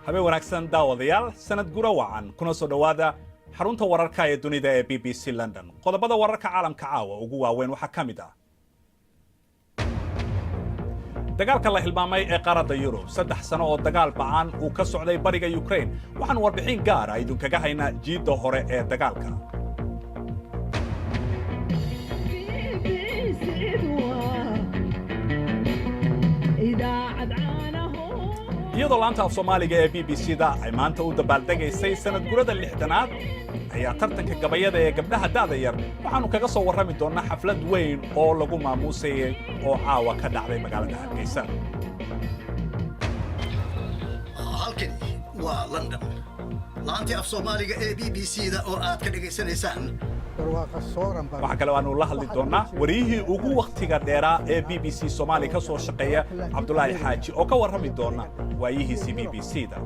habeen wanaagsan daawadayaal sanad gura wacan kuna soo dhawaada xarunta wararka ee dunida ee BBC London qodobada wararka caalamka caawa ugu waaweyn waxa kamid ah dagaalka la hilmaamay ee qaaradda Yurub 3 sano oo dagaal ba'an uu ka socday bariga Ukraine waxaan warbixin gaar ah idin kaga haynaa jiidda hore ee dagaalka iyadoo laanta af Soomaaliga ee BBC-da ay maanta u dabaaldegaysay sanad gurada 6aad ayaa tartanka gabayada ee gabdhaha da'da yar waxaanu kaga soo warrami doonaa xaflad weyn oo lagu maamuusayay oo caawa ka dhacday magaalada Hargeysa. halkani waa London laanta af Soomaaliga ee BBC-da oo aad ka dhageysanaysaan waxa kale oo aanu la hadli doonaa wariyihii ugu waqtiga dheeraa ee BBC Soomaali ka soo shaqeeya Cabdullaahi Xaaji oo ka warrami doona waayihiisa BBC-da.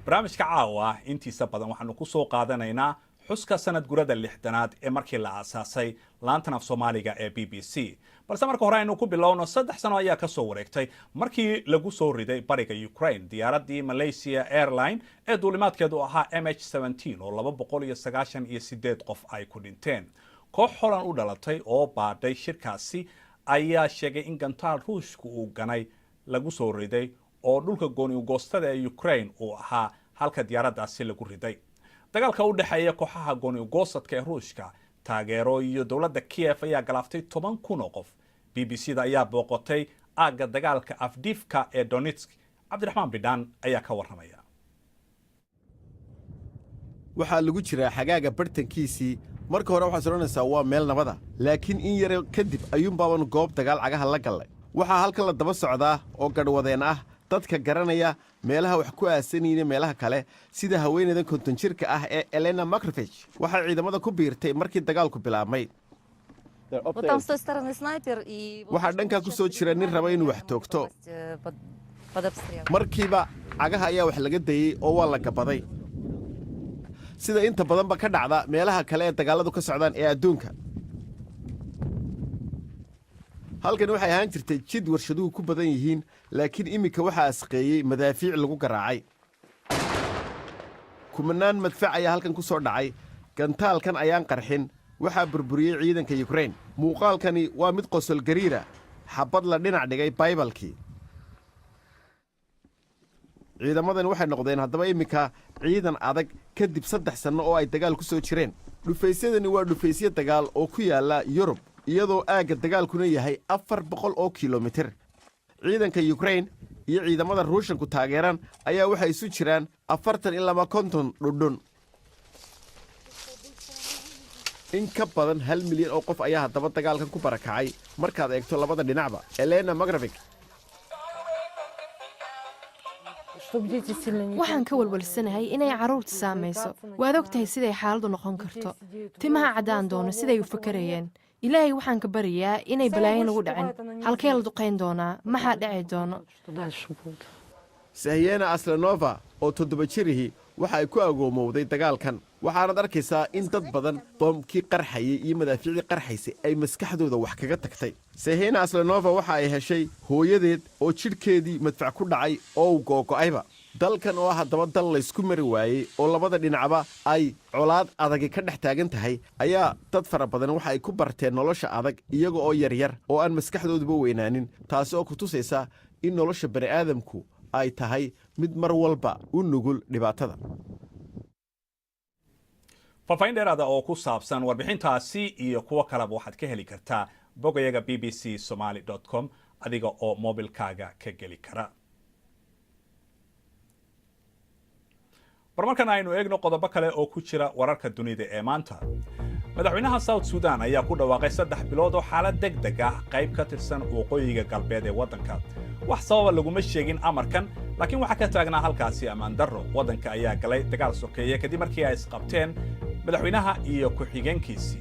barnaamijka caawa intiisa badan waxaanu ku soo qaadanaynaa xuska sanad gurada 6aad ee markii la aasaasay laantan af Soomaaliga ee BBC. balse marka hore aynu ku bilowno 3 sano ayaa ka soo wareegtay markii lagu soo riday bariga Ukraine diyaaradii Malaysia Airline ee duulimaadkeedu ahaa MH17 oo 298 qof ay ku dhinteen. koox Holland u dhalatay oo baadhay shirkaasi ayaa sheegay in gantaal Ruushku uu ganay lagu soo riday oo dhulka gooni u goostada ee Ukraine uu ahaa halka diyaaraddaasi lagu riday. dagaalka u dhaxeeya kooxaha gooni u goosadka ee Ruushka taageero iyo dawladda Kiev ayaa galaaftay 10,000 qof. BBC-da ayaa booqatay aagga dagaalka Avdiivka ee Donetsk. Cabdiraxmaan Bidhaan ayaa ka warramaya. waxaa lagu jiraa xagaaga bartankiisii marka hore waxaad soranaysaa waa meel nabada laakiin in yar kadib ayuunbaaban goob dagaal cagaha la gallay waxaa halkan la daba socdaa oo gadhwadeen ah dadka garanaya meelaha wax ku aasanayna meelaha kale sida haweeneydan konton jirka ah ee Elena Makrovich waxay ciidamada ku biirtay markii dagaalku bilaabmay waxaa dhankaa ku soo jira nin raba inuu wax toogto markiiba cagaha ayaa wax laga dayey oo waa la gabaday sida inta badanba ka dhacda meelaha kale ee dagaalladu ka socdaan ee adduunka halkani waxay ahaan jirtay jid warshaduhu ku badan yihiin laakiin iminka waxaa asqeeyey madaafiic lagu garaacay kumanaan madfac ayaa halkan ku soo dhacay gantaalkan ayaan qarxin waxaa burburiyey ciidanka Ukraine muuqaalkani waa mid qosol gariira xabad la dhinac dhigay baybalkii ciidamadan waxay noqdeen haddaba iminka ciidan adag kadib 3 sano oo ay dagaal ku soo jireen dhufaysyadani waa dhufaysyo dagaal oo ku yaala Yurub iyadoo aagga dagaalkuna yahay 400 oo kiiloomitir ciidanka Ukraine iyo ciidamada Ruushku taageeran ayaa waxay isu jiraan 40 ilaa 50 dhudhun in ka badan 1 milyan oo qof ayaa haddaba dagaalkan ku barakacay markaad eegto labada dhinacba Elena Makrovich waxaan ka walwalsanahay inay carruurta saamayso waad ogtahay siday xaaladdu noqon karto timaha caddaan doono siday u fakarayeen ilaahay waxaan ka baryayaa inay balaayin lagu dhacin halkee la duqayn doonaa maxaa dhici doono Sahyena Aslanova oo 7 jirihii waxa ay ku agoomowday dagaalkan waxaanad arkaysaa in dad badan boomkii qarxayay iyo madaafiicii qarxaysay ay maskaxdooda wax kaga tagtay Sahyena Aslanova waxa ay heshay hooyadeed oo jidhkeedii madfac ku dhacay oo googo'ayba dalkan oo haddaba dal la isku mari waayey oo labada dhinacba ay colaad adag ka dhex taagan tahay ayaa dad fara badan waxa ay ku barteen nolosha adag iyaga oo yaryar oo aan maskaxdooduba weynaanin taasi oo ku tusaysa in nolosha bani'aadamku ay tahay mid mar walba u nugul dhibaatada faahfaahin dheeraada oo ku saabsan warbixintaasi iyo kuwa kaleba waxaad ka heli kartaa bogayaga bbcsomali.com adiga oo mobilkaaga ka geli kara barmarkan aynu eegno qodobo kale oo ku jira wararka dunida ee maanta madaxweynaha South Sudan ayaa ku dhawaaqay 3 bilood oo xaalad degdeg ah qayb ka tirsan waqooyiga galbeed ee waddanka wax sabab laguma sheegin amarkan laakiin waxa ka taagnaa halkaasi amaan darro waddanka ayaa galay dagaal sokeeye kadib markii ay isqabteen madaxweynaha iyo ku-xigeenkiisii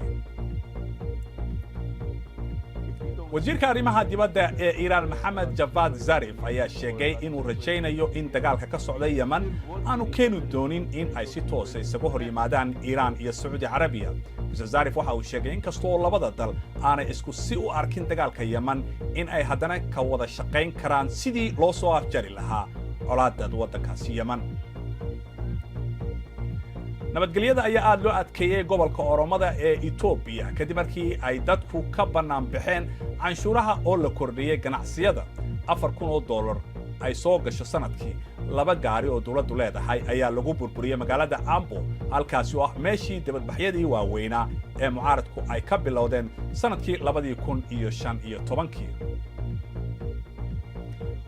wasiirka arrimaha dibadda ee Iiraan Maxamed Javad Zarif ayaa sheegay inuu rajaynayo in dagaalka ka socda Yemen aanu keeni doonin in ay si toos ah isaga hor yimaadaan Iiraan iyo Saudi Arabia. Mr. Zarif waxa uu sheegay in kastoo labada dal aanay isku si u arkin dagaalka Yemen in ay haddana ka wada shaqayn karaan sidii loo soo afjari lahaa colaadda waddankaasi Yemen. nabadgelyada ayaa aad loo adkeeyay gobolka Oromada ee Ethiopia kadib markii ay dadku ka banaan baxeen canshuuraha oo la kordhiyay ganacsiyada $4,000 ay soo gasho sanadkii. laba gaari oo dawladdu leedahay ayaa lagu burburiyay magaalada Ambo halkaas oo ah meeshii dibadbaxyadii waaweynaa ee mucaaradku ay ka bilowdeen sanadkii 2015.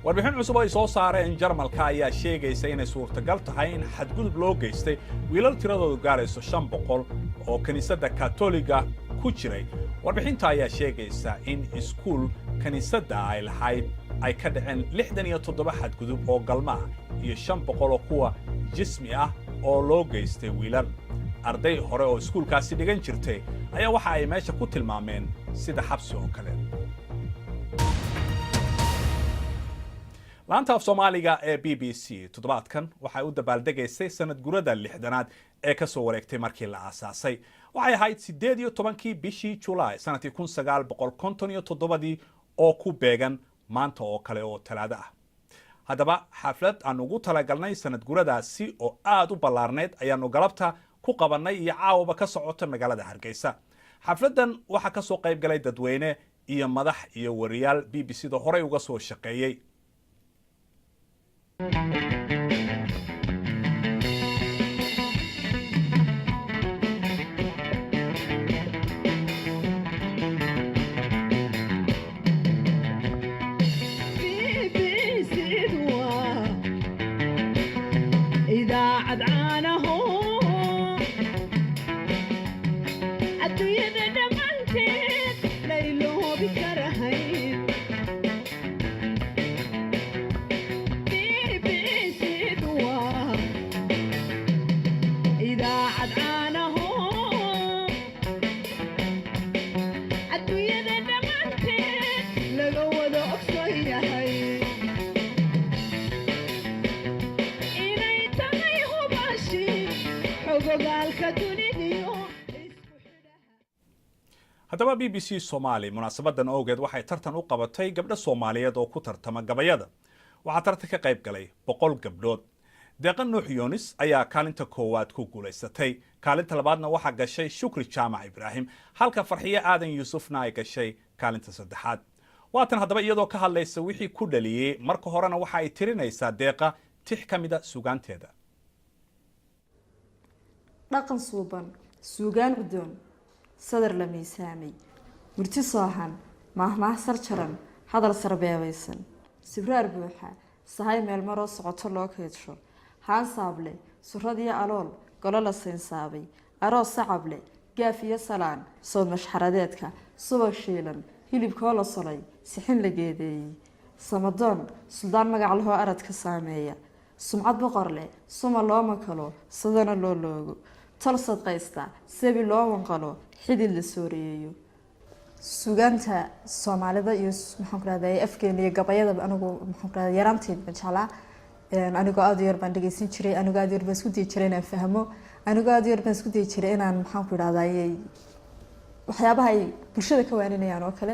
warbixin cusub ay soo saareen Jarmalka ayaa sheegaysa inay suurtagal tahay in xadgudub loo geystay wiilal tiradoodu gaarayso 500 oo kaniisadda Katoliga ku jiray. warbixinta ayaa sheegaysa in iskuul kaniisadda ay lahayd ay ka dhaceen 67 xadgudub oo galma iyo 500 oo kuwa jismi ah oo loo geystay wiilal. arday hore oo iskuulkaasi dhigan jirtay ayaa waxa ay meesha ku tilmaameen sida xabsi oo kale. laanta af Soomaaliga ee BBC toddobaadkan waxay u dabaaldegaysay sanad gurada 6aad ee ka soo wareegtay markii la aasaasay. waxay ahayd 18 bishii July sanadkii 1957 oo ku beegan maanta oo kale oo Talaado ah. haddaba xaflad aan ugu talagalnay sanad guradaasi oo aad u ballaarneed ayaanu galabta ku qabanay iyo caawaba ka socota magaalada Hargeysa. xafladan waxa ka soo qayb galay dadweyne iyo madax iyo wariyaal BBC-da horey uga soo shaqeeyay. haddaba BBC Soomaali munaasabadan awgeed waxay tartan u qabatay gabdho Soomaaliyeed oo ku tartama gabayada. waxaa tartan ka qayb galay 100 gabdhood. Deeqan Nuux Yunis ayaa kaalinta koowaad ku guuleysatay. kaalinta labaadna waxaa gashay Shukri Jaamac Ibraahim halka Farxiye Aadan Yuusufna ay gashay kaalinta saddexaad. waatan haddaba iyadoo ka hadlaysa wixii ku dhaliyay marka horena waxa ay tirinaysaa Deeqa tix kamida suugaanteeda. dhaqan suuban suugaan udoon sadar la miisaamay murti soohan maahmaah sarjaran hadal sarbeebaysan sibraar buuxa sahay meel maroo socoto loo keedsho haan saable surradiyo alool golo la siinsaabay aroos sacable gaaf iyo salaan sood mashxaradeedka subag shiilan hilibkoo la solay sixin la geedeeyey samadoon suldaan magac lahoo aradka saameeya sumcad boqor leh suma loo makalo sidana loo loogo tol sadqaysta sebi loo wanqalo xidid la sooreeyo suugaanta Soomaalida iyo maxaan ku raadayay afkeena iyo gabayada anigu maxaan ku raadayay yaraanteed jeclaa anigu aad yar baan dhageysan jiray anigu aad yar baan isku day jiray inaan fahmo anigu aad yar baan isku day jiray inaan maxaan ku raadayay waxyaabaha ay bulshada ka waaninayaan oo kale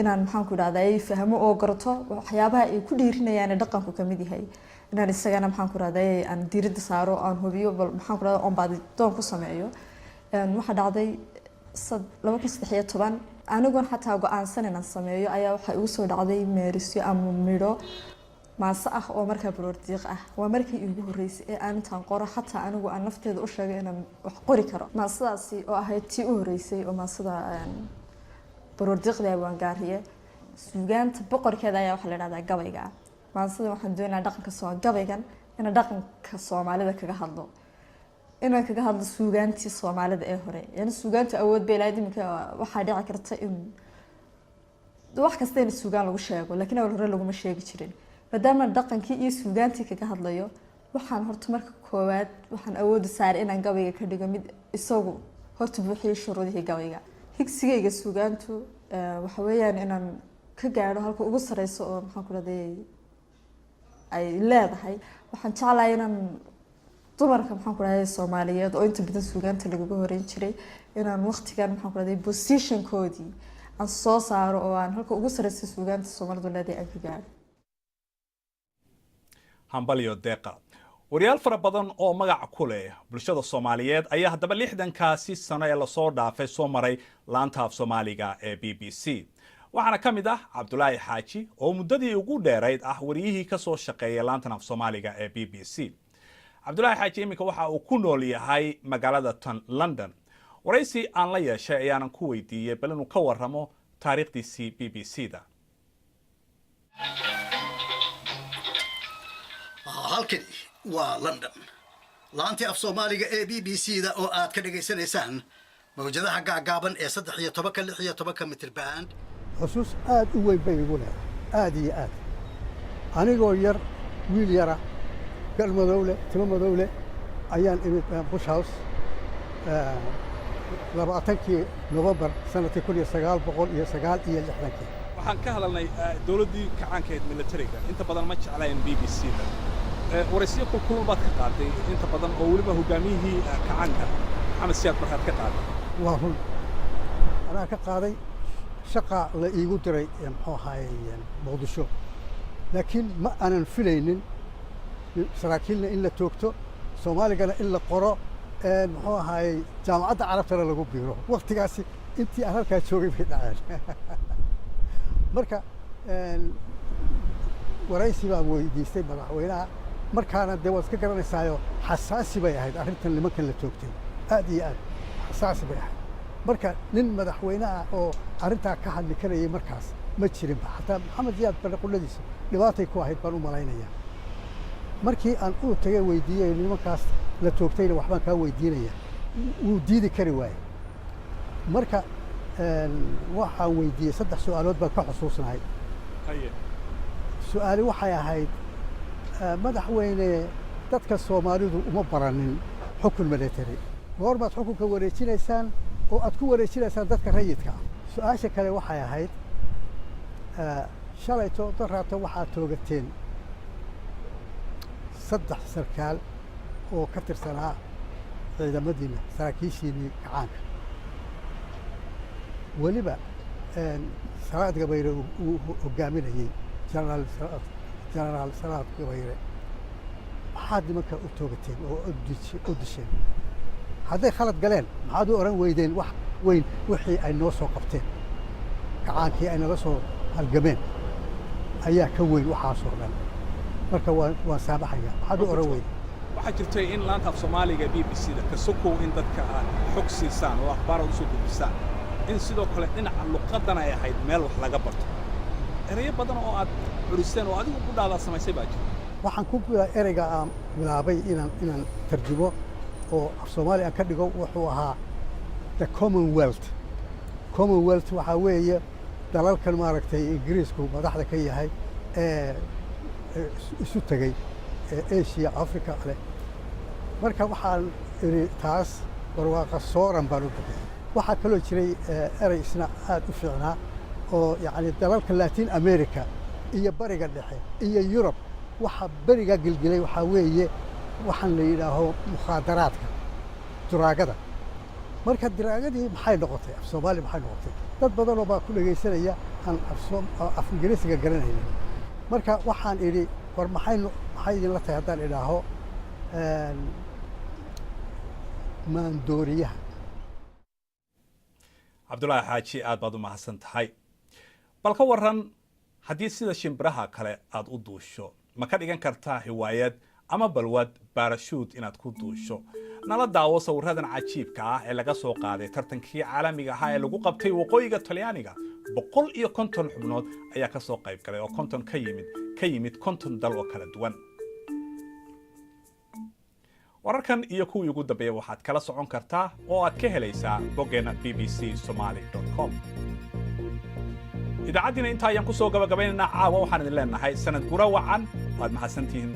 inaan maxaan ku raadayay fahmo oo garto waxyaabaha ay ku dhiirinayaan dhaqanku kamid yahay inaan isagana maxaan ku raadayay aan diiradda saaro aan hubiyo bal maxaan ku raadayay on baadi doon ku sameeyo waxa dhacday 2013 anigu xataa go'aansan inaan sameeyo ayaa waxa igu soo dhacday meerisyo ama midho maasa ah oo markaa baroordiiq ah waa markii ugu horeysay ee aan intaan qoro xataa anigu aan nafteeda u sheegay inaan wax qori karo maasadaasi oo ahayd tii u horeysay oo maasada baroordiiqda waan gaariye suugaanta boqorkeeda ayaa waxa la yiraahdaa gabayga maasada waxaan doonayaa dhaqanka soo gabaygan in dhaqanka Soomaalida kaga hadlo inaan kaga hadlo suugaantii Soomaalida ee hore yani suugaanta awood bay leedahay imika waxa dhici karta in wax kasta in suugaan lagu sheego laakiin awal hore lagu ma sheegi jirin maadaama dhaqankii iyo suugaantii kaga hadlayo waxaan horta marka koowaad waxaan awood u saaray inaan gabayga ka dhigo mid isagu horta buuxiyo shuruudihii gabayga higsigayga suugaantu waxa weeyaan inaan ka gaadho halka ugu sareyso oo maxaan ku raday ay leedahay waxaan jeclahay inaan dumarka maxaan ku raday Soomaaliyeed oo inta badan suugaanta lagu horeyn jiray inaan waqtigan maxaan ku raday position koodii aan soo saaro oo aan halka ugu sareyso suugaanta Soomaalidu leedahay aan ka gaadho hambalyo deeqa waryaal fara badan oo magac ku leh bulshada Soomaaliyeed ayaa haddaba 60kaasi sano ee la soo dhaafay soo maray laanta af Soomaaliga ee BBC waxaana ka mid ah Cabdulaahi Xaaji oo muddadii ugu dheerayd ah wariyihii ka soo shaqeeyay laanta af Soomaaliga ee BBC Cabdulaahi Xaaji imika waxa uu ku nool yahay magaalada London waraysi aan la yeeshay ayaan ku weydiiyay bal inuu ka warramo taariikhdiisii BBC-da halkani waa London laantii af Soomaaliga ee BBC-da oo aad ka dhageysanaysaan mawjadaha gaagaaban ee 13 mitir band xusuus aad u weyn bay igu leedahay aad iyo aad anigoo yar wiil yara galmadowle timo madowle ayaan imid Bush House 20 November sanadkii 1969 waxaan ka hadalnay dawladdii kacaankeed militariga inta badan ma jeclayn BBC-da waraysiyo kulkulul baad ka qaaday inta badan oo weliba hogaamiyihii kacaanka Maxamed Siyaad Barkaad ka qaaday waa run anaa ka qaaday shaqa la iigu diray muxuu ahaay Muqdisho laakiin ma aanan filaynin saraakiilna in la toogto Soomaaligana in la qoro muxuu ahaay jaamacadda carabtana lagu biiro waqtigaasi intii aan halkaa joogay bay dhaceen marka waraysi baan weydiistay madaxweynaha markaana dee waad iska garanaysaayo xasaasi bay ahayd arrintan nimankan la toogtay aad iyo aad xasaasi bay ahayd marka nin madaxweyne ah oo arrintaa ka hadli karayay markaas ma jirinba xataa maxamed siyaad barre qulladiisa dhibaatay ku ahayd baan u malaynayaa markii aan u tagay weydiiyey nimankaas la toogtayna waxbaan kaa weydiinaya wuu diidi kari waayey marka waxaan weydiiyey 3 su'aalood baan ka xusuusnahay su'aali waxay ahayd madaxweyne dadka Soomaalidu uma baranin xukun military goormaad xukunka wareejinaysaan oo aad ku wareejinaysaan dadka rayidka su'aasha kale waxay ahayd shalayto daraato waxaad toogateen 3 sarkaal oo ka tirsanaa ciidamadiina saraakiishiinii kacaanka weliba Salaad Gabayre uu hogaaminayay Generaal Salaad Gabayre maxaad nimanka u toogateen oo u disheen hadday khalad galeen maxaad u oran weydeen wax weyn wixii ay noo soo qabteen kacaankii ay naga soo halgameen ayaa ka weyn waxaasoo dhan marka waan saamaxaya maxaad u oran weydeen waxaa jirtay in laanta af Soomaaliga BBC-da ka sokow in dadka aad xog siisaan oo akhbaar u soo gudbisaan in sidoo kale dhinaca luqadan ay ahayd meel wax laga barto erayo badan oo aad curiseen oo adigu ku dhaadaa samaysay baa jira waxaan ku ereyga aan bilaabay inaan tarjumo oo af Soomaali aan ka dhigo wuxuu ahaa the Commonwealth waxa weeye dalalkan maaragtay Ingiriisku madaxda ka yahay ee isu tagay Asia Africa kale marka waxaan iri taas barwaaqa sooran baan u bixiyay waxaa kaloo jiray erey isna aad u fiicnaa oo yacni dalalka Latin America iyo bariga dhexe iyo Yurub waxa bariga gilgilay waxa weeye waxaan la yidhaaho mukhaadaraadka duraagada marka diraagadii maxay noqotay af Soomaali maxay noqotay dad badan oo baa ku dhageysanaya aan af Ingiriisiga garanaynin marka waxaan iri war maxay idin la tahay haddaan idhaaho maandooriyaha Cabdulaahi Xaaji aad baad u mahadsan tahay bal ka waran haddii sida shimbiraha kale aad u duusho ma ka dhigan kartaa hiwaayad ama balwad baarashuud inaad ku duusho nala daawo sawiradan cajiibka ah ee laga soo qaaday tartankii caalamiga ahaa ee lagu qabtay waqooyiga Talyaaniga 150 xubnood ayaa ka soo qayb galay oo 50 ka yimid 50 dal oo kala duwan wararkan iyo kuwii ugu dambeeyay waxaad kala socon kartaa oo aad ka helaysaa boggeena bbcsomali.com idaacadina inta ayaan ku soo gabagabaynaynaa caawa waxaan idin leenahay sanad gura wacan waad mahadsantihiin